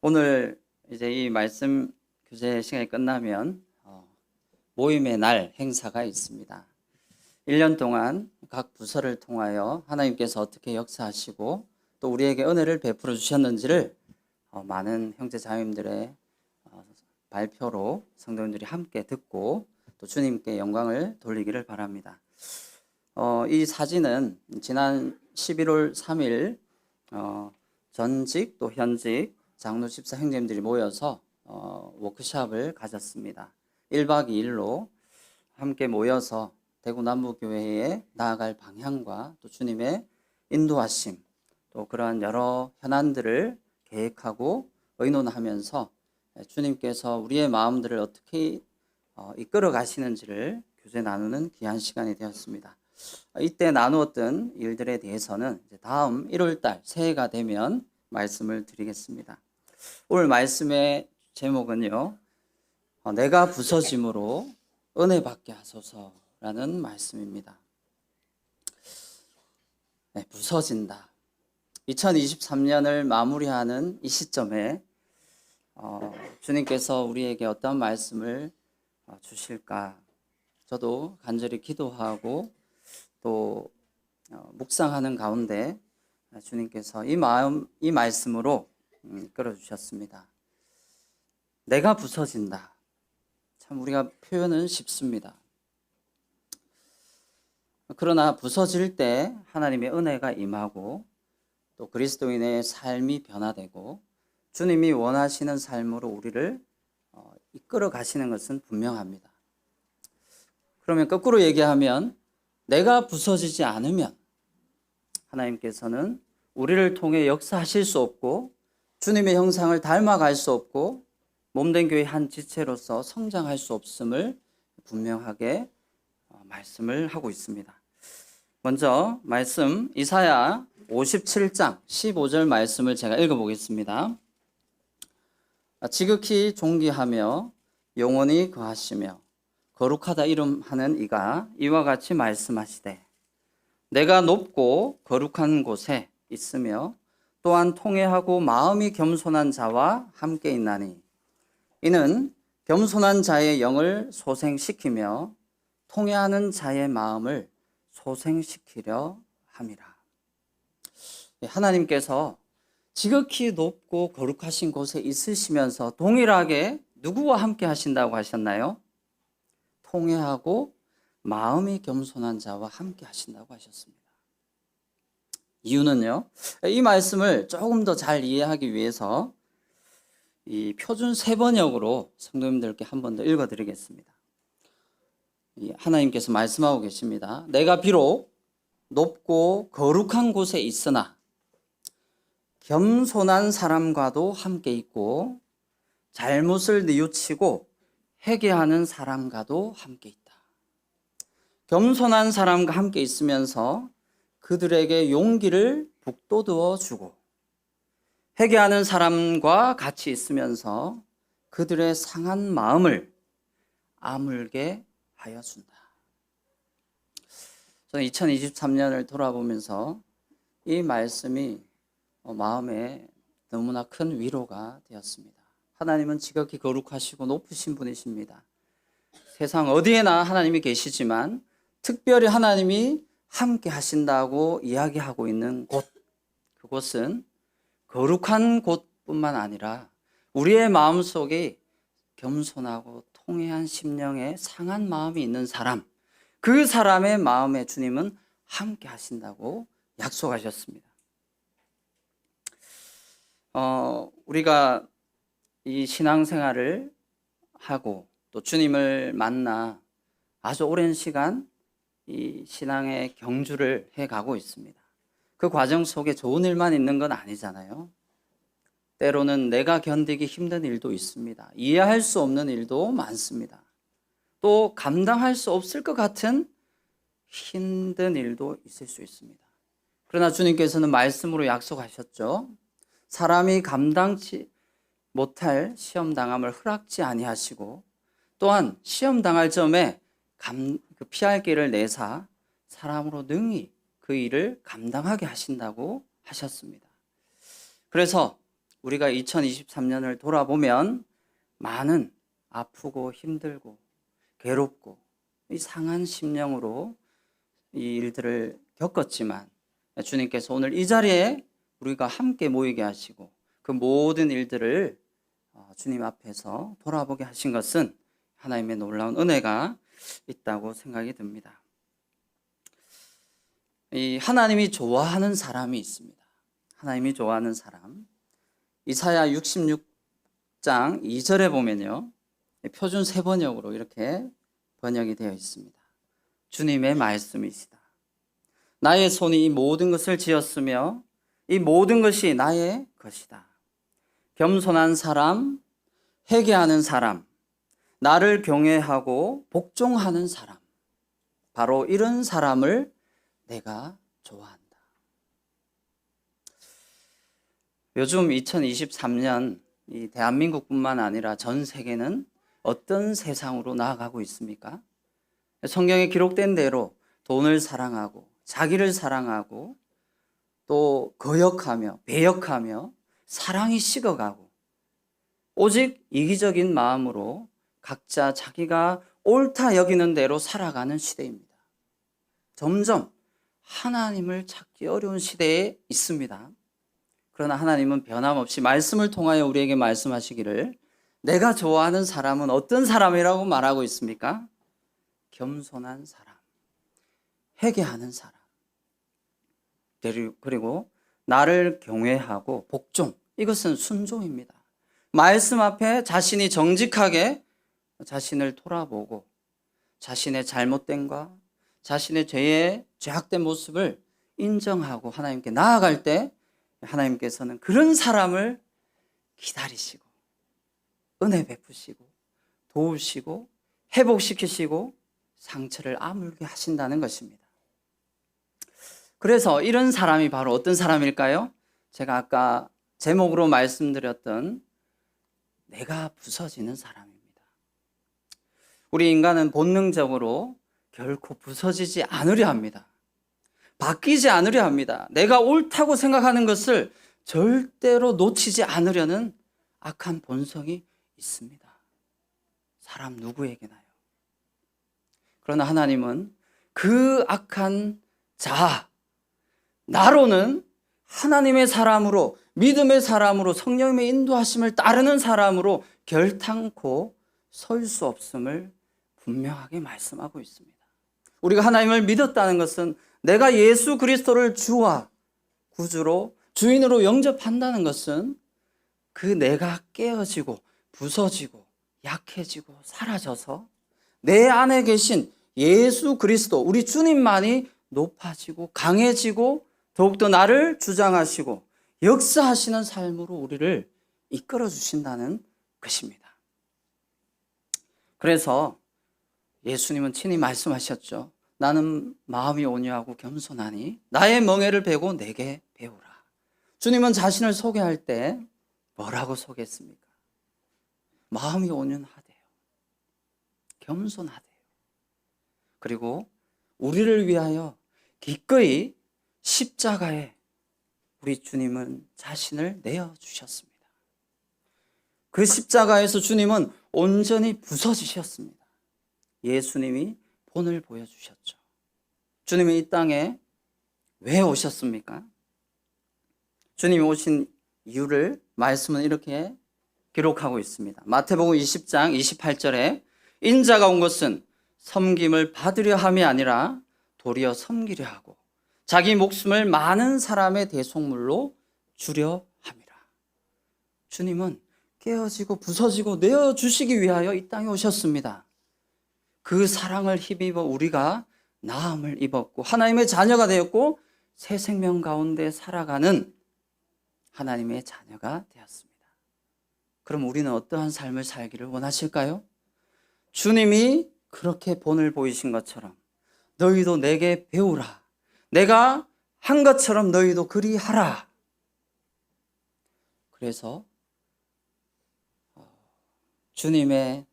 오늘 이제 이 말씀 교재 시간이 끝나면 모임의 날 행사가 있습니다. 1년 동안 각 부서를 통하여 하나님께서 어떻게 역사하시고 또 우리에게 은혜를 베풀어 주셨는지를 많은 형제 자매님들의 발표로 성도님들이 함께 듣고 또 주님께 영광을 돌리기를 바랍니다. 이 사진은 지난 11월 3일 전직 또 현직 장로 집사 형제님들이 모여서 워크숍을 가졌습니다. 1박 2일로 함께 모여서 대구 남부교회에 나아갈 방향과 또 주님의 인도하심 또 그러한 여러 현안들을 계획하고 의논하면서 주님께서 우리의 마음들을 어떻게 이끌어 가시는지를 교제 나누는 귀한 시간이 되었습니다. 이때 나누었던 일들에 대해서는 이제 다음 1월달 새해가 되면 말씀을 드리겠습니다. 오늘 말씀의 제목은요, 내가 부서짐으로 은혜 받게 하소서라는 말씀입니다. 부서진다. 2023년을 마무리하는 이 시점에 주님께서 우리에게 어떤 말씀을 주실까? 저도 간절히 기도하고 또 묵상하는 가운데 주님께서 이 말씀으로 끌어주셨습니다. 내가 부서진다. 참 우리가 표현은 쉽습니다. 그러나 부서질 때 하나님의 은혜가 임하고 또 그리스도인의 삶이 변화되고 주님이 원하시는 삶으로 우리를 이끌어 가시는 것은 분명합니다. 그러면 거꾸로 얘기하면 내가 부서지지 않으면 하나님께서는 우리를 통해 역사하실 수 없고 주님의 형상을 닮아갈 수 없고 몸된 교회 한 지체로서 성장할 수 없음을 분명하게 말씀을 하고 있습니다. 먼저 말씀 이사야 57장 15절 말씀을 제가 읽어보겠습니다. 지극히 존귀하며 영원히 거하시며 거룩하다 이름하는 이가 이와 같이 말씀하시되 내가 높고 거룩한 곳에 있으며 또한 통회하고 마음이 겸손한 자와 함께 있나니 이는 겸손한 자의 영을 소생시키며 통회하는 자의 마음을 소생시키려 함이라. 하나님께서 지극히 높고 거룩하신 곳에 있으시면서 동일하게 누구와 함께 하신다고 하셨나요? 통회하고 마음이 겸손한 자와 함께 하신다고 하셨습니다. 이유는요, 이 말씀을 조금 더 잘 이해하기 위해서 이 표준 3번역으로 성도님들께 한 번 더 읽어드리겠습니다. 하나님께서 말씀하고 계십니다. 내가 비록 높고 거룩한 곳에 있으나 겸손한 사람과도 함께 있고 잘못을 뉘우치고 회개하는 사람과도 함께 있다. 겸손한 사람과 함께 있으면서 그들에게 용기를 북돋워 주고 회개하는 사람과 같이 있으면서 그들의 상한 마음을 아물게 하여 준다. 저는 2023년을 돌아보면서 이 말씀이 마음에 너무나 큰 위로가 되었습니다. 하나님은 지극히 거룩하시고 높으신 분이십니다. 세상 어디에나 하나님이 계시지만 특별히 하나님이 함께 하신다고 이야기하고 있는 곳, 그곳은 거룩한 곳뿐만 아니라 우리의 마음속에 겸손하고 통회한 심령에 상한 마음이 있는 사람, 그 사람의 마음에 주님은 함께 하신다고 약속하셨습니다. 우리가 이 신앙생활을 하고 또 주님을 만나 아주 오랜 시간 이 신앙의 경주를 해가고 있습니다. 그 과정 속에 좋은 일만 있는 건 아니잖아요. 때로는 내가 견디기 힘든 일도 있습니다. 이해할 수 없는 일도 많습니다. 또 감당할 수 없을 것 같은 힘든 일도 있을 수 있습니다. 그러나 주님께서는 말씀으로 약속하셨죠. 사람이 감당치 못할 시험당함을 허락지 아니하시고 또한 시험당할 점에 피할 길을 내사 사람으로 능히 그 일을 감당하게 하신다고 하셨습니다. 그래서 우리가 2023년을 돌아보면 많은 아프고 힘들고 괴롭고 이 상한 심령으로 이 일들을 겪었지만 주님께서 오늘 이 자리에 우리가 함께 모이게 하시고 그 모든 일들을 주님 앞에서 돌아보게 하신 것은 하나님의 놀라운 은혜가 있다고 생각이 듭니다. 이 하나님이 좋아하는 사람이 있습니다. 하나님이 좋아하는 사람. 이사야 66장 2절에 보면요, 표준 세번역으로 이렇게 번역이 되어 있습니다. 주님의 말씀이시다. 나의 손이 이 모든 것을 지었으며 이 모든 것이 나의 것이다. 겸손한 사람, 회개하는 사람, 나를 경외하고 복종하는 사람, 바로 이런 사람을 내가 좋아한다. 요즘 2023년 이 대한민국뿐만 아니라 전 세계는 어떤 세상으로 나아가고 있습니까? 성경에 기록된 대로 돈을 사랑하고 자기를 사랑하고 또 거역하며 배역하며 사랑이 식어가고 오직 이기적인 마음으로 각자 자기가 옳다 여기는 대로 살아가는 시대입니다. 점점 하나님을 찾기 어려운 시대에 있습니다. 그러나 하나님은 변함없이 말씀을 통하여 우리에게 말씀하시기를 내가 좋아하는 사람은 어떤 사람이라고 말하고 있습니까? 겸손한 사람, 회개하는 사람, 그리고 나를 경외하고 복종, 이것은 순종입니다. 말씀 앞에 자신이 정직하게 자신을 돌아보고 자신의 잘못됨과 자신의 죄의 죄악된 모습을 인정하고 하나님께 나아갈 때 하나님께서는 그런 사람을 기다리시고 은혜 베푸시고 도우시고 회복시키시고 상처를 아물게 하신다는 것입니다. 그래서 이런 사람이 바로 어떤 사람일까요? 제가 아까 제목으로 말씀드렸던 내가 부서지는 사람입니다. 우리 인간은 본능적으로 결코 부서지지 않으려 합니다. 바뀌지 않으려 합니다. 내가 옳다고 생각하는 것을 절대로 놓치지 않으려는 악한 본성이 있습니다. 사람 누구에게나요. 그러나 하나님은 그 악한 자아, 나로는 하나님의 사람으로, 믿음의 사람으로, 성령님의 인도하심을 따르는 사람으로 결탄코 설 수 없음을 분명하게 말씀하고 있습니다. 우리가 하나님을 믿었다는 것은 내가 예수 그리스도를 주와 구주로 주인으로 영접한다는 것은 그 내가 깨어지고 부서지고 약해지고 사라져서 내 안에 계신 예수 그리스도 우리 주님만이 높아지고 강해지고 더욱더 나를 주장하시고 역사하시는 삶으로 우리를 이끌어 주신다는 것입니다. 그래서 예수님은 친히 말씀하셨죠. 나는 마음이 온유하고 겸손하니 나의 멍에를 베고 내게 배우라. 주님은 자신을 소개할 때 뭐라고 소개했습니까? 마음이 온유하대요. 겸손하대요. 그리고 우리를 위하여 기꺼이 십자가에 우리 주님은 자신을 내어주셨습니다. 그 십자가에서 주님은 온전히 부서지셨습니다. 예수님이 본을 보여주셨죠. 주님이 이 땅에 왜 오셨습니까? 주님이 오신 이유를 말씀은 이렇게 기록하고 있습니다. 마태복음 20장 28절에 인자가 온 것은 섬김을 받으려 함이 아니라 도리어 섬기려 하고 자기 목숨을 많은 사람의 대속물로 주려 함이라. 주님은 깨어지고 부서지고 내어주시기 위하여 이 땅에 오셨습니다. 그 사랑을 힘입어 우리가 나음을 입었고 하나님의 자녀가 되었고 새 생명 가운데 살아가는 하나님의 자녀가 되었습니다. 그럼 우리는 어떠한 삶을 살기를 원하실까요? 주님이 그렇게 본을 보이신 것처럼 너희도 내게 배우라. 내가 한 것처럼 너희도 그리하라. 그래서 주님의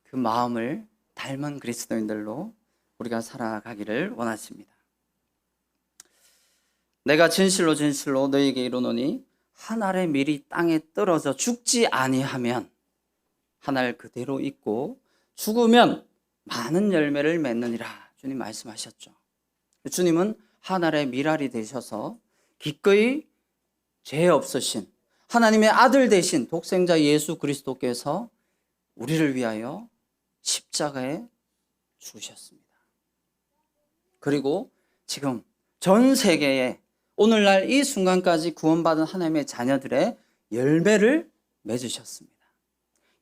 그 마음을 닮은 그리스도인들로 우리가 살아가기를 원하십니다. 내가 진실로 진실로 너희에게 이르노니 한 알의 밀이 땅에 떨어져 죽지 아니하면 한 알 그대로 있고 죽으면 많은 열매를 맺느니라. 주님 말씀하셨죠. 주님은 한 알의 밀알이 되셔서 기꺼이 죄 없으신 하나님의 아들 되신 독생자 예수 그리스도께서 우리를 위하여 십자가에 죽으셨습니다. 그리고 지금 전 세계에 오늘날 이 순간까지 구원받은 하나님의 자녀들의 열매를 맺으셨습니다.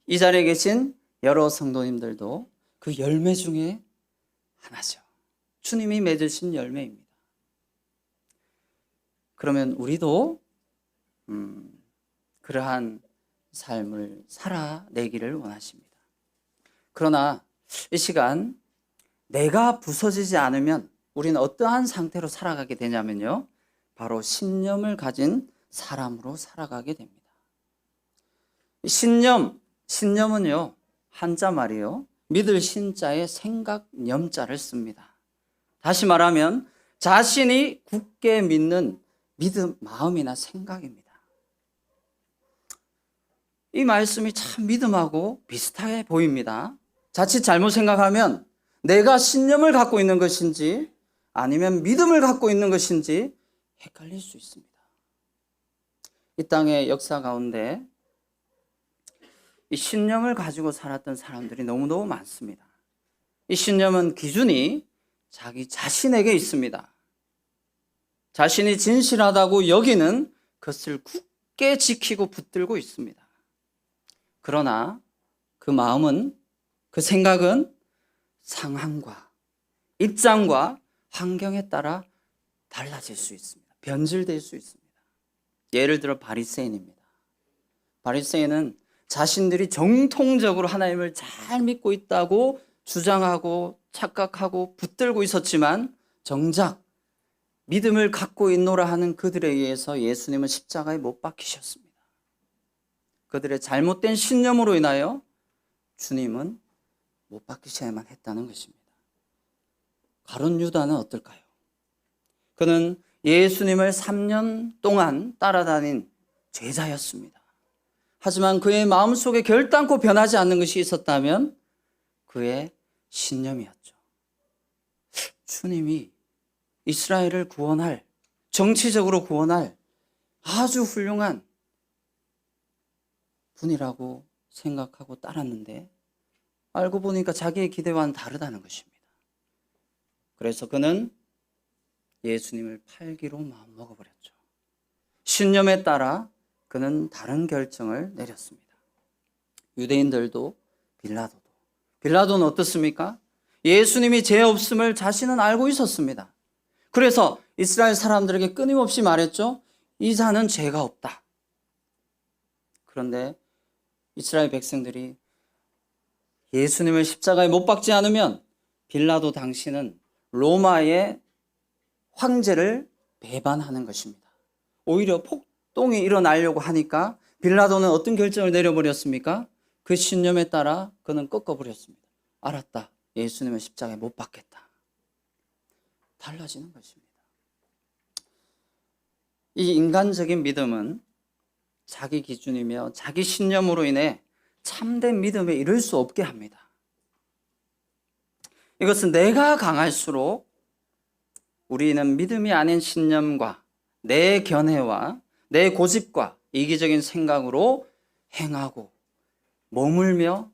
이 자리에 계신 여러 성도님들도 그 열매 중에 하나죠. 주님이 맺으신 열매입니다. 그러면 우리도 그러한 삶을 살아내기를 원하십니다. 그러나 이 시간 내가 부서지지 않으면 우리는 어떠한 상태로 살아가게 되냐면요, 바로 신념을 가진 사람으로 살아가게 됩니다. 신념은요, 한자 말이요, 믿을 신자에 생각 염자를 씁니다. 다시 말하면 자신이 굳게 믿는 믿음, 마음이나 생각입니다. 이 말씀이 참 믿음하고 비슷하게 보입니다. 자칫 잘못 생각하면 내가 신념을 갖고 있는 것인지 아니면 믿음을 갖고 있는 것인지 헷갈릴 수 있습니다. 이 땅의 역사 가운데 이 신념을 가지고 살았던 사람들이 너무너무 많습니다. 이 신념은 기준이 자기 자신에게 있습니다. 자신이 진실하다고 여기는 그것을 굳게 지키고 붙들고 있습니다. 그러나 그 마음은, 그 생각은 상황과 입장과 환경에 따라 달라질 수 있습니다. 변질될 수 있습니다. 예를 들어 바리새인입니다. 바리새인은 자신들이 정통적으로 하나님을 잘 믿고 있다고 주장하고 착각하고 붙들고 있었지만 정작 믿음을 갖고 있노라 하는 그들에 의해서 예수님은 십자가에 못 박히셨습니다. 그들의 잘못된 신념으로 인하여 주님은 못 박히셔야만 했다는 것입니다. 가룟 유다는 어떨까요? 그는 예수님을 3년 동안 따라다닌 제자였습니다. 하지만 그의 마음속에 결단코 변하지 않는 것이 있었다면 그의 신념이었죠. 주님이 이스라엘을 구원할, 정치적으로 구원할 아주 훌륭한 분이라고 생각하고 따랐는데 알고 보니까 자기의 기대와는 다르다는 것입니다. 그래서 그는 예수님을 팔기로 마음먹어버렸죠. 신념에 따라 그는 다른 결정을 내렸습니다. 유대인들도 빌라도는 어떻습니까? 예수님이 죄 없음을 자신은 알고 있었습니다. 그래서 이스라엘 사람들에게 끊임없이 말했죠. 이 자는 죄가 없다. 그런데 이스라엘 백성들이 예수님을 십자가에 못 박지 않으면 빌라도 당신은 로마의 황제를 배반하는 것입니다. 오히려 폭동이 일어나려고 하니까 빌라도는 어떤 결정을 내려버렸습니까? 그 신념에 따라 그는 꺾어버렸습니다. 알았다. 예수님을 십자가에 못 박겠다. 달라지는 것입니다. 이 인간적인 믿음은 자기 기준이며 자기 신념으로 인해 참된 믿음에 이를 수 없게 합니다. 이것은 내가 강할수록 우리는 믿음이 아닌 신념과 내 견해와 내 고집과 이기적인 생각으로 행하고 머물며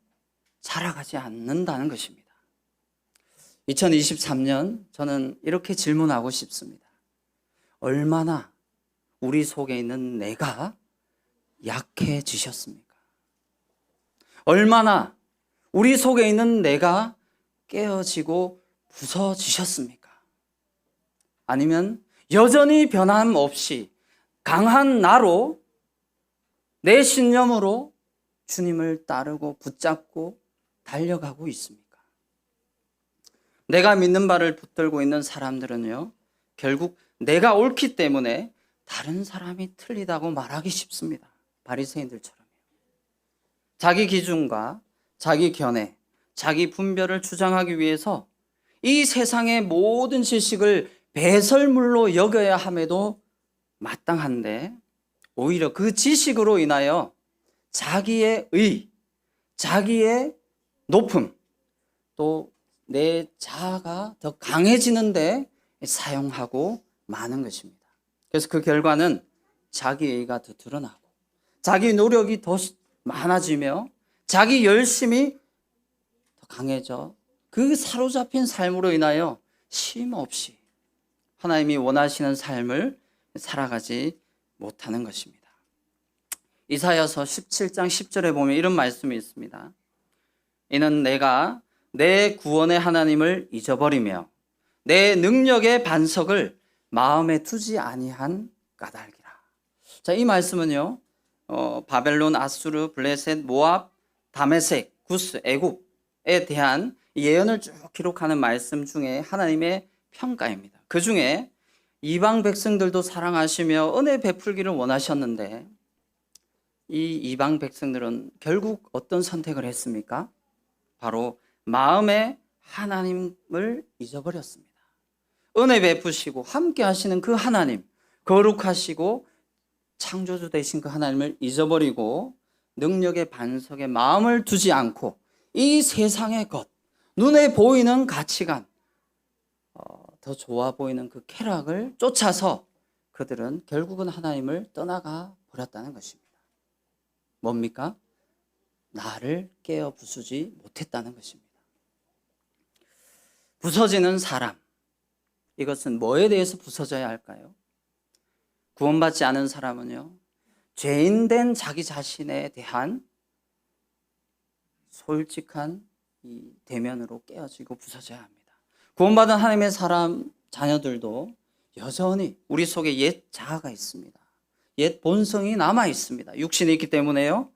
살아가지 않는다는 것입니다. 2023년 저는 이렇게 질문하고 싶습니다. 얼마나 우리 속에 있는 내가 약해지셨습니까? 얼마나 우리 속에 있는 내가 깨어지고 부서지셨습니까? 아니면 여전히 변함없이 강한 나로 내 신념으로 주님을 따르고 붙잡고 달려가고 있습니까? 내가 믿는 바를 붙들고 있는 사람들은요, 결국 내가 옳기 때문에 다른 사람이 틀리다고 말하기 쉽습니다. 바리새인들처럼요. 자기 기준과 자기 견해, 자기 분별을 주장하기 위해서 이 세상의 모든 지식을 배설물로 여겨야 함에도 마땅한데 오히려 그 지식으로 인하여 자기의 의, 자기의 높음, 또 내 자아가 더 강해지는데 사용하고 마는 것입니다. 그래서 그 결과는 자기의가 더 드러나고 자기 노력이 더 많아지며 자기 열심이 더 강해져 그 사로잡힌 삶으로 인하여 쉼 없이 하나님이 원하시는 삶을 살아가지 못하는 것입니다. 이사야서 17장 10절에 보면 이런 말씀이 있습니다. 이는 내가 내 구원의 하나님을 잊어버리며 내 능력의 반석을 마음에 두지 아니한 까닭이라. 자, 이 말씀은요, 바벨론, 아수르, 블레셋, 모압, 다메섹, 구스, 애굽에 대한 예언을 쭉 기록하는 말씀 중에 하나님의 평가입니다. 그 중에 이방 백성들도 사랑하시며 은혜 베풀기를 원하셨는데 이 이방 백성들은 결국 어떤 선택을 했습니까? 바로 마음에 하나님을 잊어버렸습니다. 은혜 베푸시고 함께 하시는 그 하나님, 거룩하시고 창조주 되신 그 하나님을 잊어버리고 능력의 반석에 마음을 두지 않고 이 세상의 것, 눈에 보이는 가치관, 더 좋아 보이는 그 쾌락을 쫓아서 그들은 결국은 하나님을 떠나가 버렸다는 것입니다. 뭡니까? 나를 깨어 부수지 못했다는 것입니다. 부서지는 사람, 이것은 뭐에 대해서 부서져야 할까요? 구원받지 않은 사람은요, 죄인된 자기 자신에 대한 솔직한 이 대면으로 깨어지고 부서져야 합니다. 구원받은 하나님의 사람, 자녀들도 여전히 우리 속에 옛 자아가 있습니다. 옛 본성이 남아 있습니다. 육신이 있기 때문에요.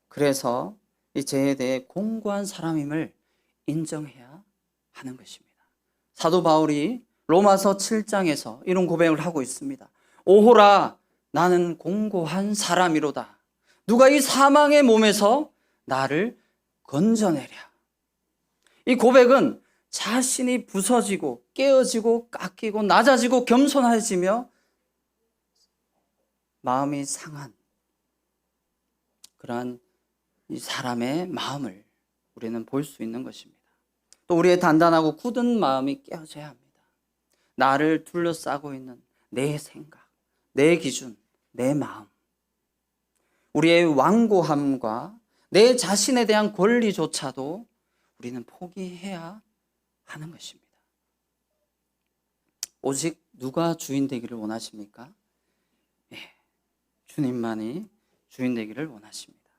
그래서 이 죄에 대해 공고한 사람임을 인정해야 하는 것입니다. 사도 바울이 로마서 7장에서 이런 고백을 하고 있습니다. 오호라, 나는 공고한 사람이로다. 누가 이 사망의 몸에서 나를 건져내랴. 이 고백은 자신이 부서지고 깨어지고 깎이고 낮아지고 겸손해지며 마음이 상한 그러한 이 사람의 마음을 우리는 볼 수 있는 것입니다. 또 우리의 단단하고 굳은 마음이 깨어져야 합니다. 나를 둘러싸고 있는 내 생각, 내 기준, 내 마음, 우리의 완고함과 내 자신에 대한 권리조차도 우리는 포기해야 하는 것입니다. 오직 누가 주인 되기를 원하십니까? 주님만이 주인 되기를 원하십니다.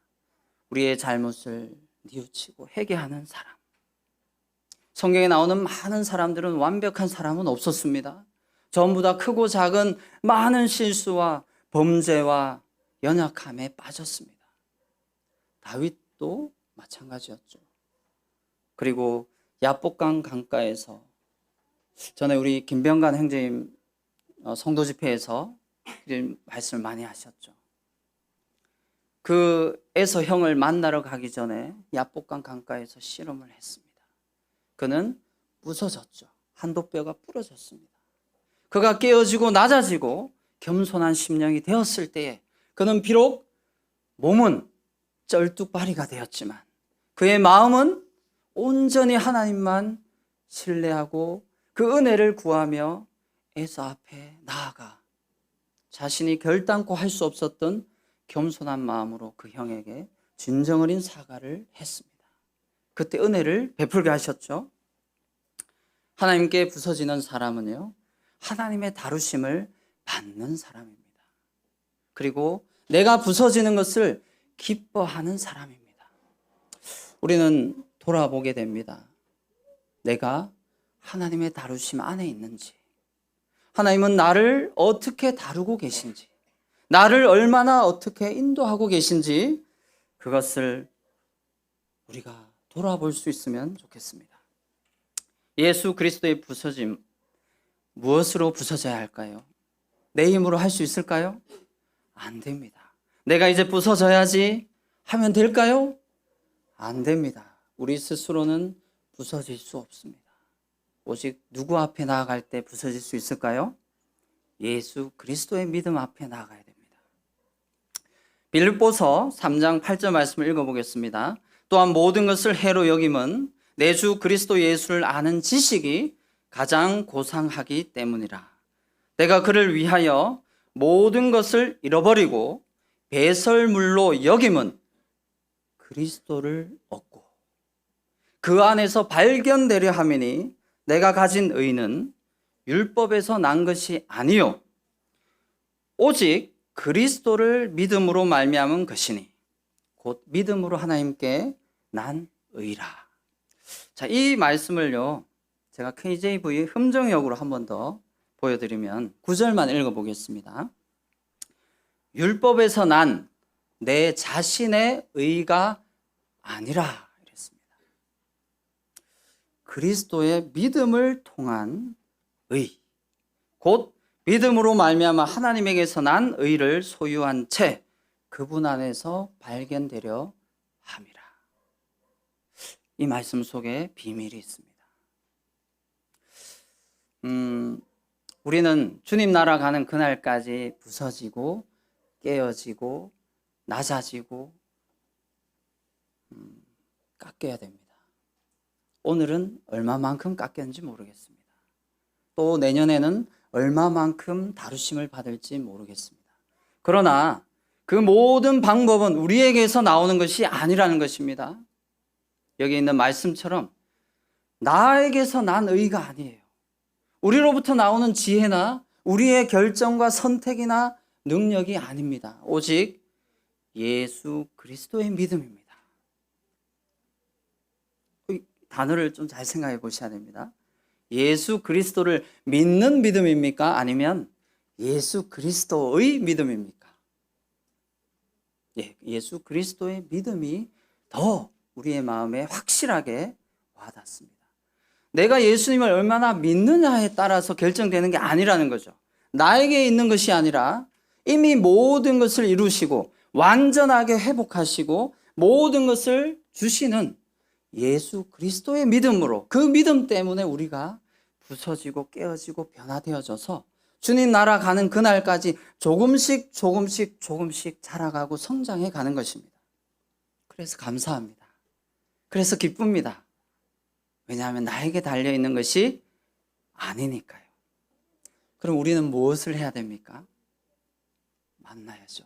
우리의 잘못을 뉘우치고 회개하는 사람. 성경에 나오는 많은 사람들은 완벽한 사람은 없었습니다. 전부 다 크고 작은 많은 실수와 범죄와 연약함에 빠졌습니다. 다윗도 마찬가지였죠. 그리고 야복강 강가에서 전에 우리 김병관 형제님 성도 집회에서 말씀을 많이 하셨죠. 그 에서 형을 만나러 가기 전에 야복강 강가에서 씨름을 했습니다. 그는 부서졌죠. 한도뼈가 부러졌습니다. 그가 깨어지고 낮아지고 겸손한 심령이 되었을 때에 그는 비록 몸은 쩔뚝발이가 되었지만 그의 마음은 온전히 하나님만 신뢰하고 그 은혜를 구하며 에서 앞에 나아가 자신이 결단코 할 수 없었던 겸손한 마음으로 그 형에게 진정 어린 사과를 했습니다. 그때 은혜를 베풀게 하셨죠. 하나님께 부서지는 사람은요, 하나님의 다루심을 받는 사람입니다. 그리고 내가 부서지는 것을 기뻐하는 사람입니다. 우리는 돌아보게 됩니다. 내가 하나님의 다루심 안에 있는지, 하나님은 나를 어떻게 다루고 계신지, 나를 얼마나 어떻게 인도하고 계신지 그것을 우리가 돌아볼 수 있으면 좋겠습니다. 예수 그리스도의 부서짐, 무엇으로 부서져야 할까요? 내 힘으로 할 수 있을까요? 안 됩니다. 내가 이제 부서져야지 하면 될까요? 안 됩니다. 우리 스스로는 부서질 수 없습니다. 오직 누구 앞에 나아갈 때 부서질 수 있을까요? 예수 그리스도의 믿음 앞에 나아가야 됩니다. 빌립보서 3장 8절 말씀을 읽어보겠습니다. 또한 모든 것을 해로 여김은 내 주 그리스도 예수를 아는 지식이 가장 고상하기 때문이라. 내가 그를 위하여 모든 것을 잃어버리고 배설물로 여김은 그리스도를 얻고 그 안에서 발견되려 함이니 내가 가진 의는 율법에서 난 것이 아니요 오직 그리스도를 믿음으로 말미암은 것이니 곧 믿음으로 하나님께 난 의라. 자, 이 말씀을요 제가 KJV 흠정역으로 한 번 더 보여드리면 9절만 읽어보겠습니다. 율법에서 난 내 자신의 의가 아니라 이랬습니다. 그리스도의 믿음을 통한 의, 곧 믿음으로 말미암아 하나님에게서 난 의를 소유한 채 그분 안에서 발견되려 함이라. 이 말씀 속에 비밀이 있습니다. 우리는 주님 나라 가는 그날까지 부서지고 깨어지고 낮아지고 깎여야 됩니다. 오늘은 얼마만큼 깎였는지 모르겠습니다. 또 내년에는 얼마만큼 다루심을 받을지 모르겠습니다. 그러나 그 모든 방법은 우리에게서 나오는 것이 아니라는 것입니다. 여기 있는 말씀처럼 나에게서 난 의가 아니에요. 우리로부터 나오는 지혜나 우리의 결정과 선택이나 능력이 아닙니다. 오직 예수 그리스도의 믿음입니다. 이 단어를 좀 잘 생각해 보셔야 됩니다. 예수 그리스도를 믿는 믿음입니까? 아니면 예수 그리스도의 믿음입니까? 예수 그리스도의 믿음이 더 우리의 마음에 확실하게 와닿습니다. 내가 예수님을 얼마나 믿느냐에 따라서 결정되는 게 아니라는 거죠. 나에게 있는 것이 아니라 이미 모든 것을 이루시고 완전하게 회복하시고 모든 것을 주시는 예수 그리스도의 믿음으로, 그 믿음 때문에 우리가 부서지고 깨어지고 변화되어져서 주님 나라 가는 그날까지 조금씩 자라가고 성장해 가는 것입니다. 그래서 감사합니다. 그래서 기쁩니다. 왜냐하면 나에게 달려있는 것이 아니니까요. 그럼 우리는 무엇을 해야 됩니까? 만나야죠.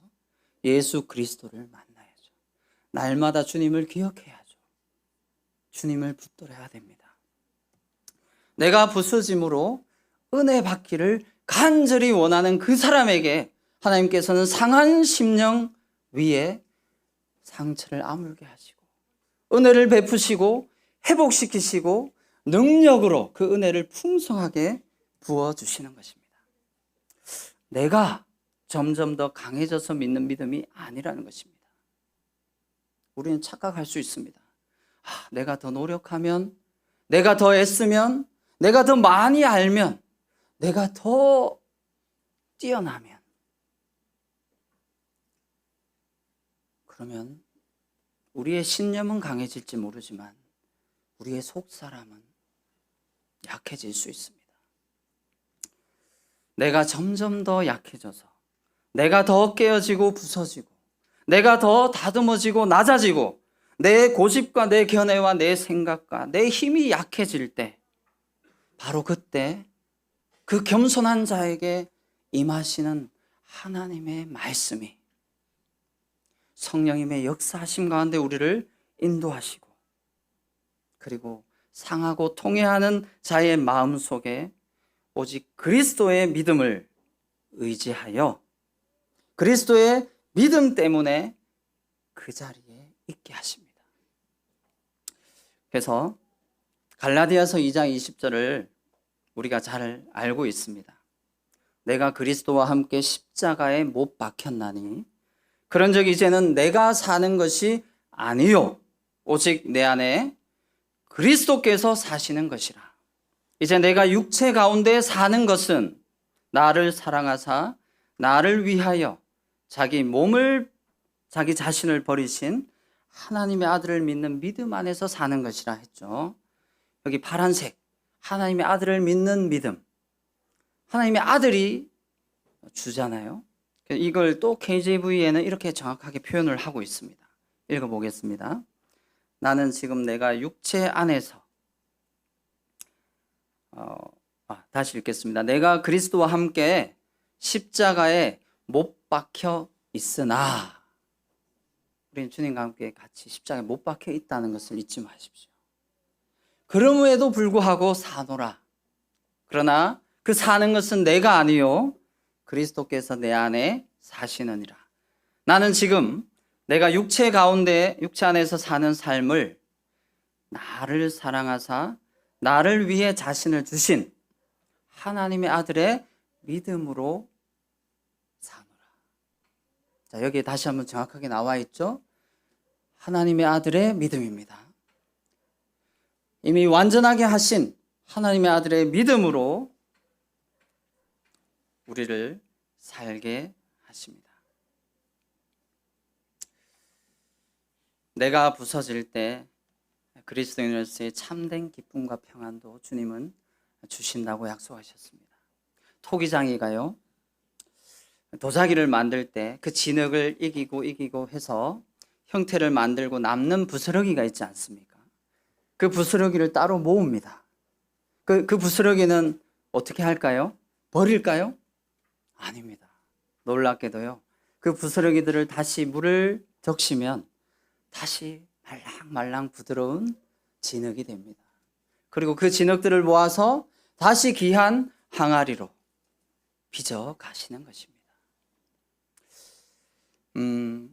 예수 그리스도를 만나야죠. 날마다 주님을 기억해야죠. 주님을 붙들어야 됩니다. 내가 부서짐으로 은혜 받기를 간절히 원하는 그 사람에게 하나님께서는 상한 심령 위에 상처를 아물게 하시고 은혜를 베푸시고 회복시키시고 능력으로 그 은혜를 풍성하게 부어주시는 것입니다. 내가 점점 더 강해져서 믿는 믿음이 아니라는 것입니다. 우리는 착각할 수 있습니다. 내가 더 노력하면, 내가 더 애쓰면, 내가 더 많이 알면, 내가 더 뛰어나면, 그러면 우리의 신념은 강해질지 모르지만 우리의 속사람은 약해질 수 있습니다. 내가 점점 더 약해져서 내가 더 깨어지고 부서지고 내가 더 다듬어지고 낮아지고 내 고집과 내 견해와 내 생각과 내 힘이 약해질 때 바로 그때 그 겸손한 자에게 임하시는 하나님의 말씀이 성령님의 역사하심 가운데 우리를 인도하시고 그리고 상하고 통해하는 자의 마음 속에 오직 그리스도의 믿음을 의지하여 그리스도의 믿음 때문에 그 자리에 있게 하십니다. 그래서 갈라디아서 2장 20절을 우리가 잘 알고 있습니다. 내가 그리스도와 함께 십자가에 못 박혔나니 그런즉 이제는 내가 사는 것이 아니요 오직 내 안에 그리스도께서 사시는 것이라. 이제 내가 육체 가운데 사는 것은 나를 사랑하사 나를 위하여 자기 자신을 버리신 하나님의 아들을 믿는 믿음 안에서 사는 것이라 했죠. 여기 파란색 하나님의 아들을 믿는 믿음, 하나님의 아들이 주잖아요. 이걸 또 KJV에는 이렇게 정확하게 표현을 하고 있습니다. 읽어보겠습니다. 나는 지금 내가 육체 안에서 다시 읽겠습니다. 내가 그리스도와 함께 십자가에 못 박혀 있으나, 우리는 주님과 함께 같이 십자가에 못 박혀 있다는 것을 잊지 마십시오. 그럼에도 불구하고 사노라. 그러나 그 사는 것은 내가 아니요 그리스도께서 내 안에 사시느니라. 나는 지금 내가 육체 안에서 사는 삶을 나를 사랑하사 나를 위해 자신을 주신 하나님의 아들의 믿음으로 사노라. 자, 여기에 다시 한번 정확하게 나와 있죠. 하나님의 아들의 믿음입니다. 이미 완전하게 하신 하나님의 아들의 믿음으로 우리를 살게 하십니다. 내가 부서질 때 그리스도인으로서의 참된 기쁨과 평안도 주님은 주신다고 약속하셨습니다. 토기장이가요, 도자기를 만들 때 그 진흙을 이기고 해서 형태를 만들고 남는 부스러기가 있지 않습니까? 그 부스러기를 따로 모읍니다. 그 부스러기는 어떻게 할까요? 버릴까요? 아닙니다. 놀랍게도요, 그 부스러기들을 다시 물을 적시면 다시 말랑말랑 부드러운 진흙이 됩니다. 그리고 그 진흙들을 모아서 다시 귀한 항아리로 빚어 가시는 것입니다.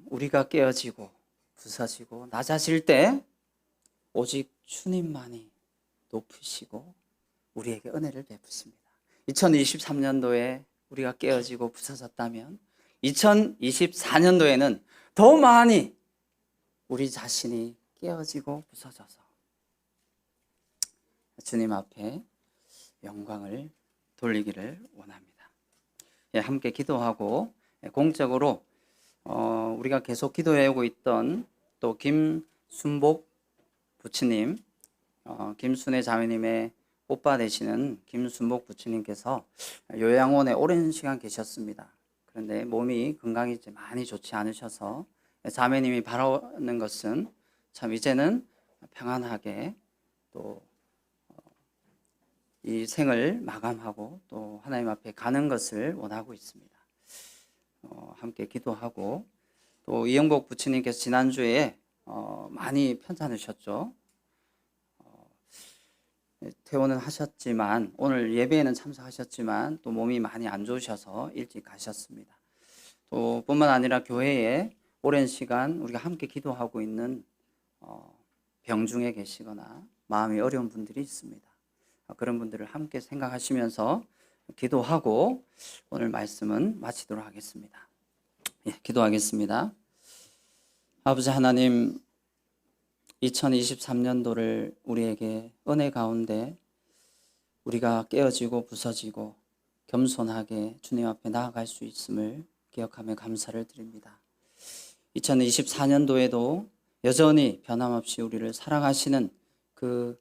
우리가 깨어지고 부서지고 낮아질 때 오직 주님만이 높으시고 우리에게 은혜를 베푸십니다. 2023년도에 우리가 깨어지고 부서졌다면 2024년도에는 더 많이 우리 자신이 깨어지고 부서져서 주님 앞에 영광을 돌리기를 원합니다. 함께 기도하고 공적으로 우리가 계속 기도해오고 있던 또 김순복 부처님, 김순애 자매님의 오빠 되시는 김순복 부처님께서 요양원에 오랜 시간 계셨습니다. 그런데 몸이 건강이 많이 좋지 않으셔서 자매님이 바라는 것은 참 이제는 평안하게 또 이 생을 마감하고 또 하나님 앞에 가는 것을 원하고 있습니다. 함께 기도하고, 또 이영복 부처님께서 지난주에 많이 편찮으셨죠. 퇴원은 하셨지만, 오늘 예배에는 참석하셨지만 또 몸이 많이 안 좋으셔서 일찍 가셨습니다. 또 뿐만 아니라 교회에 오랜 시간 우리가 함께 기도하고 있는 병중에 계시거나 마음이 어려운 분들이 있습니다. 그런 분들을 함께 생각하시면서 기도하고 오늘 말씀은 마치도록 하겠습니다. 기도하겠습니다. 아버지 하나님, 2023년도를 우리에게 은혜 가운데 우리가 깨어지고 부서지고 겸손하게 주님 앞에 나아갈 수 있음을 기억하며 감사를 드립니다. 2024년도에도 여전히 변함없이 우리를 사랑하시는 그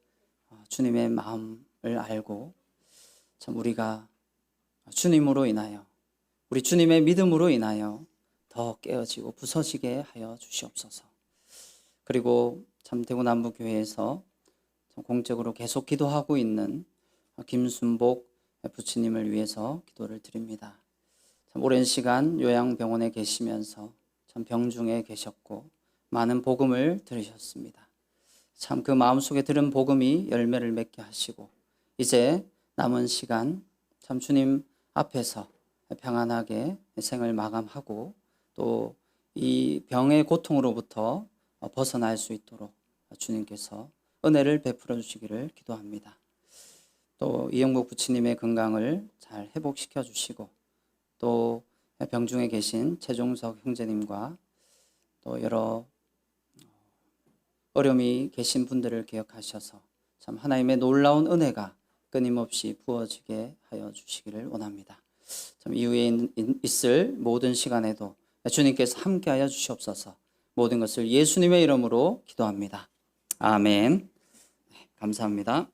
주님의 마음을 알고, 참 우리가 주님으로 인하여, 우리 주님의 믿음으로 인하여 더 깨어지고 부서지게 하여 주시옵소서. 그리고 참 대구남부교회에서 공적으로 계속 기도하고 있는 김순복 부처님을 위해서 기도를 드립니다. 참 오랜 시간 요양병원에 계시면서 참 병중에 계셨고 많은 복음을 들으셨습니다. 참 그 마음속에 들은 복음이 열매를 맺게 하시고 이제 남은 시간 참 주님 앞에서 평안하게 생을 마감하고 또 이 병의 고통으로부터 벗어날 수 있도록 주님께서 은혜를 베풀어 주시기를 기도합니다. 또 이영복 부처님의 건강을 잘 회복시켜 주시고, 또 병중에 계신 최종석 형제님과 또 여러 어려움이 계신 분들을 기억하셔서 참 하나님의 놀라운 은혜가 끊임없이 부어지게 하여 주시기를 원합니다. 참 이후에 있을 모든 시간에도 주님께서 함께하여 주시옵소서. 모든 것을 예수님의 이름으로 기도합니다. 아멘. 감사합니다.